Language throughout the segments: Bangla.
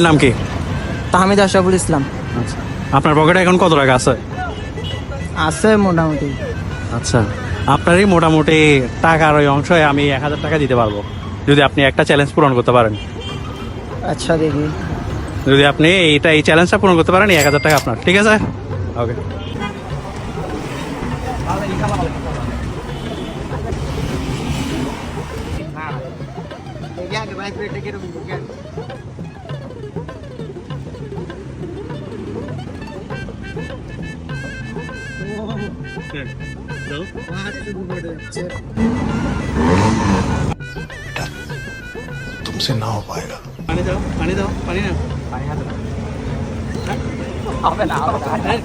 নাম কি? তাহমিদ আশরাফুল ইসলাম। আচ্ছা, আপনার পকেটে এখন কত টাকা আছে? আছে মোটামুটি। আচ্ছা, আপনারই মোটামুটি টাকার ওই অংশে আমি 1000 টাকা দিতে পারবো যদি আপনি একটা চ্যালেঞ্জ পূরণ করতে পারেন। আচ্ছা দেখি। যদি আপনি এই চ্যালেঞ্জটা পূরণ করতে পারেন, 1000 টাকা আপনার। ঠিক আছে, ওকে। तुमसे ना हो पाएगा। পানি দাও, পানি দাও, পানি না। হবে না,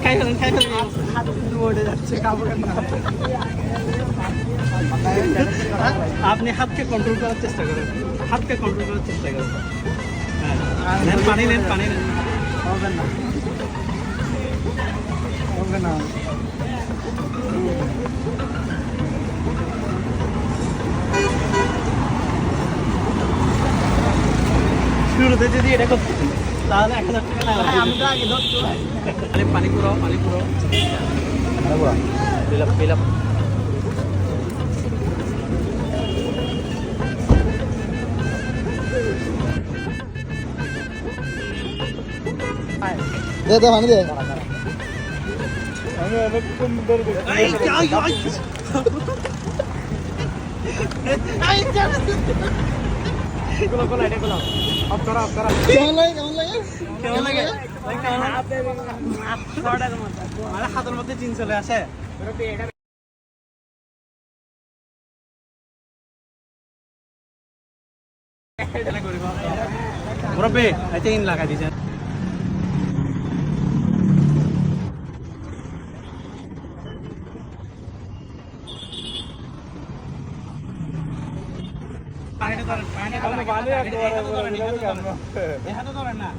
খাই ফেলেন, খাই ফেলেন। আপনি হাতকে কন্ট্রোল করার চেষ্টা করেন, হাতকে কন্ট্রোল করার চেষ্টা করেন। হ্যাঁ, নেন, পানি নেন, পানি নেন। হবে না, হবে না। শুরুতে যদি এটা করতেন তাহলে 1000 টাকা লাগবে। আমি তো আগে ধরছি। পানি পুরাও, পানি পুরাও। Fill up, fill up. দে দে পানি দে। কেমন লাগে, কেমন লাগে? কেমন লাগে? মানে হাতের মধ্যে চিন চলে আসে। মুরব্বি, এটা ইন লাগাই দিছেন। পানিটা ধরেন, পানিটা ধরেন, এখানে ধরেন না।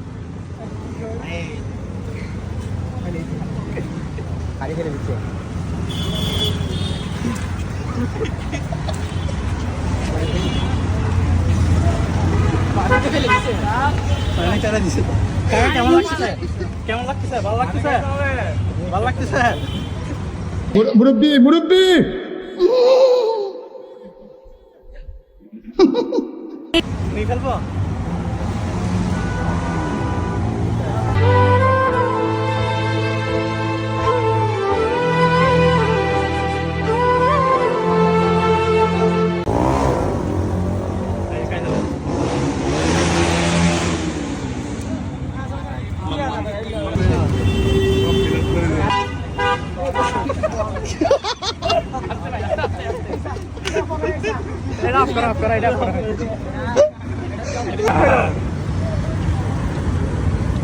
পানি ফেলে দিচ্ছে। পানি চারা দিছে। কেমন লাগতেছে? কেমন লাগতেছে? ভালো লাগতেছে? ভালো লাগতেছে? मुरब्बी मुरब्बी নিয়ে ফেলবো?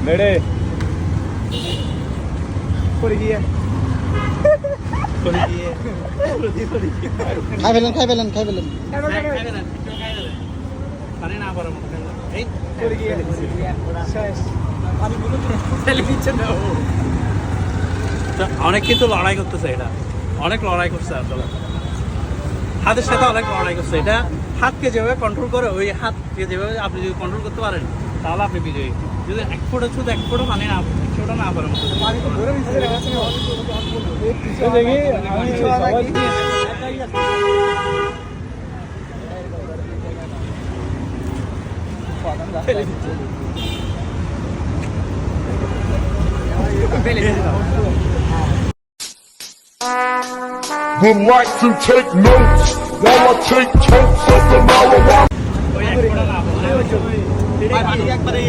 मेरे খাই ফেলেন, খাই ফেলেন, খাই ফেলেন। পানি না পড়ার মতো এই অনেক কিন্তু লড়াই করতেছে, এটা অনেক লড়াই করছে আসলে, হাতের সাথে অনেক লড়াই করছে। এটা হাতকে যেভাবে কন্ট্রোল করে, ওই হাতকে যেভাবে আপনি যদি কন্ট্রোল করতে পারেন তাহলে আপনি বিজয়ী। যদি এক ফোঁটা শুধু এক ফোঁটা পানি না, এক ফোঁটা না পারেন Would like to take notes while I take totes of the marijuana. ওই এক ফোঁটা না পানি একবারে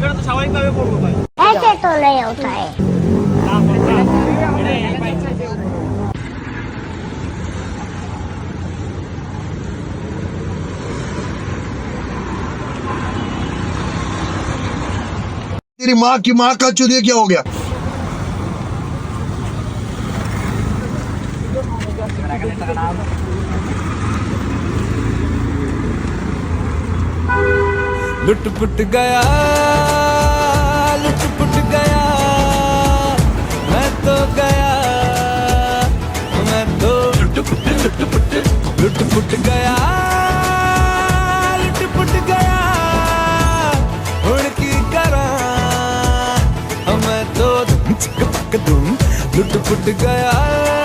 এটা তো স্বাভাবিকভাবে পড়বো ভাই। ऐसे तो नहीं होता है। तेरी माँ की माँ का चुदिया क्या हो गया? लुट पुट गया, लुट पुट गया, मैं तो गया, मैं तो लुट पुट गया, लुट पुट गया, हुण की करा मैं तो धुम चिक पक धुम लुट पुट गया